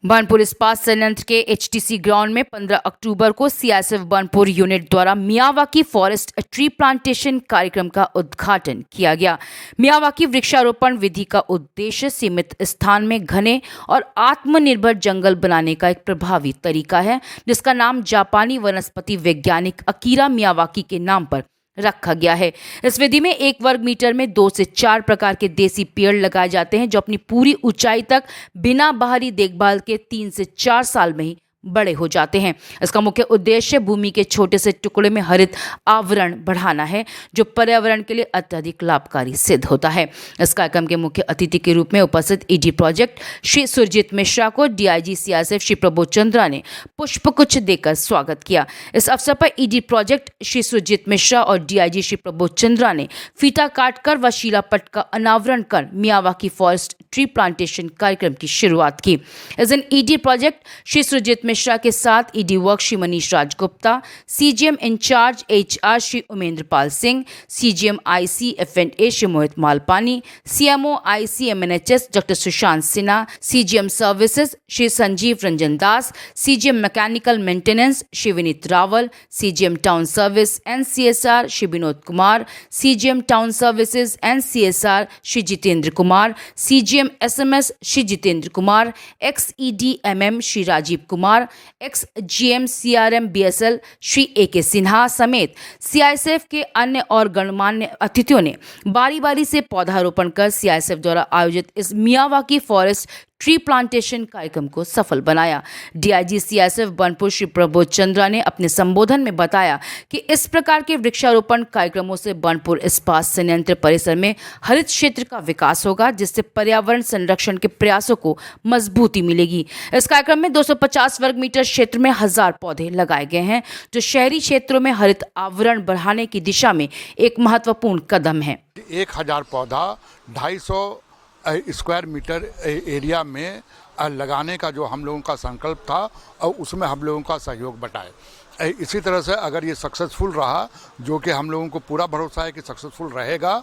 बनपुर इस्पात संयंत्र के एचटीसी ग्राउंड में 15 अक्टूबर को सीआईएसएफ बनपुर यूनिट द्वारा मियावाकी फॉरेस्ट ट्री प्लांटेशन कार्यक्रम का उद्घाटन किया गया। मियावाकी वृक्षारोपण विधि का उद्देश्य सीमित स्थान में घने और आत्मनिर्भर जंगल बनाने का एक प्रभावी तरीका है, जिसका नाम जापानी वनस्पति वैज्ञानिक अकीरा मियावाकी के नाम पर रखा गया है। इस विधि में 1 वर्ग मीटर में 2 से 4 प्रकार के देसी पेड़ लगाए जाते हैं, जो अपनी पूरी ऊंचाई तक बिना बाहरी देखभाल के 3 से 4 साल में ही बड़े हो जाते हैं। इसका मुख्य उद्देश्य भूमि के छोटे से टुकड़े में हरित आवरण बढ़ाना है, जो पर्यावरण के लिए अत्यधिक लाभकारी सिद्ध होता है। इस कार्यक्रम के मुख्य अतिथि के रूप में उपस्थित ईडी प्रोजेक्ट श्री सुरजीत मिश्रा को डीआईजी सीआईएसएफ श्री प्रबोध चंद्रा ने पुष्पगुच्छ देकर स्वागत किया। इस अवसर पर ईडी प्रोजेक्ट श्री सुरजीत मिश्रा और डीआईजी श्री प्रबोध चंद्रा ने फीता काटकर व शिलापट का अनावरण कर मियावाकी फॉरेस्ट ट्री प्लांटेशन कार्यक्रम की शुरुआत की। इस दिन ईडी प्रोजेक्ट श्री सुरजीत मिश्रा के साथ ED work Shri Manish Rajgupta, CGM incharge HR Shri Umendra Pal Singh, CGM IC F&A Shri Mohit Malpani, CMO IC MNHS doctor Sushant Sinha, CGM services Shri Sanjeev Ranjan Das, CGM mechanical maintenance Shri Vineet Rawal, CGM town service NCSR Shri Vinod Kumar, CGM town services NCSR Shri Jitendra Kumar, CGM SMS Shri Jitendra Kumar, XEDMM Shri Rajeev Kumar, x-GM CRM BSL Shri एके सिन्हा समेत CISF के अन्य और गणमान्य अतिथियों ने बारी बारी से पौधारोपण कर सीआईएसएफ द्वारा आयोजित इस मियावाकी फॉरेस्ट ट्री प्लांटेशन कार्यक्रम को सफल बनाया। डीआईजी सीआईएसएफ बनपुर श्री प्रबोध चंद्रा ने अपने संबोधन में बताया कि इस प्रकार के वृक्षारोपण कार्यक्रमों से बनपुर इस्पात संयंत्र परिसर में हरित क्षेत्र का विकास होगा, जिससे पर्यावरण संरक्षण के प्रयासों को मजबूती मिलेगी। इस कार्यक्रम में 250 वर्ग मीटर क्षेत्र में 1000 पौधे लगाए गए हैं, जो शहरी क्षेत्रों में हरित आवरण बढ़ाने की दिशा में एक महत्वपूर्ण कदम है। 1000 पौधा 250 स्क्वायर मीटर एरिया में लगाने का जो हम लोगों का संकल्प था, और उसमें हम लोगों का सहयोग बटाए। इसी तरह से अगर ये सक्सेसफुल रहा, जो कि हम लोगों को पूरा भरोसा है कि सक्सेसफुल रहेगा,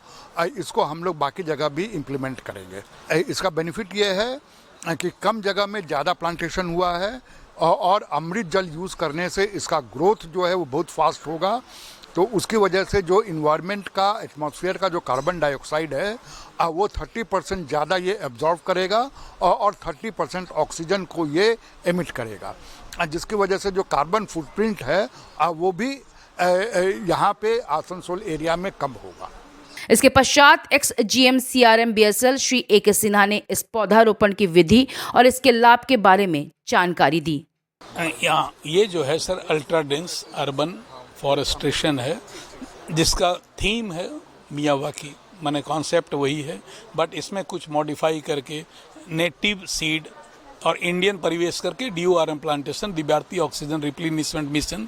इसको हम लोग बाकी जगह भी इम्प्लीमेंट करेंगे। इसका बेनिफिट ये है कि कम जगह में ज़्यादा प्लांटेशन हुआ है, और अमृत जल यूज़ करने से इसका ग्रोथ जो है वो बहुत फास्ट होगा। तो उसकी वजह से जो इन्वायरमेंट का, एटमॉस्फेयर का जो कार्बन डाइऑक्साइड है, वो 30% ज़्यादा ये एब्जॉर्व करेगा, और 30% ऑक्सीजन को ये एमिट करेगा, जिसकी वजह से जो कार्बन फुटप्रिंट है वो भी यहाँ पे आसनसोल एरिया में कम होगा। इसके पश्चात एक्स-जीएम सीआरएम बीएसएल श्री एके सिन्हा ने इस पौधारोपण की विधि और इसके लाभ के बारे में जानकारी दी। ये जो है sir ultra dense urban forestation है, जिसका थीम है मियावाकी, माने कॉन्सेप्ट वही है, बट इसमें कुछ मॉडिफाई करके नेटिव सीड और इंडियन परिवेश करके DORM प्लांटेशन, दिव्यार्थी ऑक्सीजन रिप्लेनिशमेंट मिशन,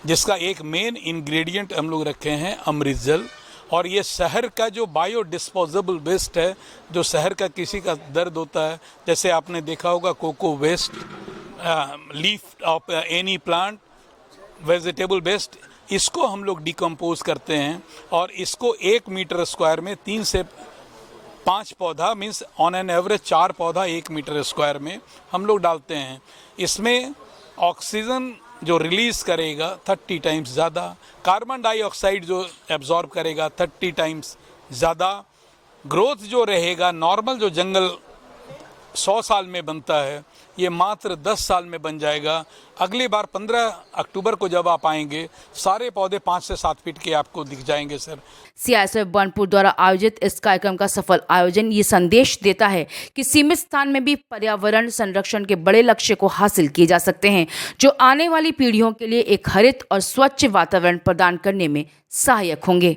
जिसका एक मेन इंग्रेडिएंट हम लोग रखे हैं अमृत जल। और ये शहर का जो बायो डिस्पोजेबल वेस्ट है, जो शहर का किसी का दर्द होता है, जैसे आपने देखा होगा coco waste, leaf of any plant, vegetable waste, इसको हम लोग डिकम्पोज करते हैं, और इसको 1 मीटर स्क्वायर में 3 से 5 पौधा, मीन्स ऑन एन एवरेज 4 पौधा 1 मीटर स्क्वायर में हम लोग डालते हैं। इसमें ऑक्सीजन जो रिलीज़ करेगा 30 टाइम्स ज़्यादा, कार्बन डाइऑक्साइड जो एब्जॉर्ब करेगा 30 टाइम्स ज़्यादा, ग्रोथ जो रहेगा, नॉर्मल जो जंगल 100 साल में बनता है, ये मात्र 10 साल में बन जाएगा। अगली बार 15 अक्टूबर को जब आप आएंगे, सारे पौधे 5 से 7 फीट के आपको दिख जाएंगे सर। सीआईएसएफ बनपुर द्वारा आयोजित इस कार्यक्रम का सफल आयोजन ये संदेश देता है कि सीमित स्थान में भी पर्यावरण संरक्षण के बड़े लक्ष्य को हासिल किए जा सकते हैं, जो आने वाली पीढ़ियों के लिए एक हरित और स्वच्छ वातावरण प्रदान करने में सहायक होंगे।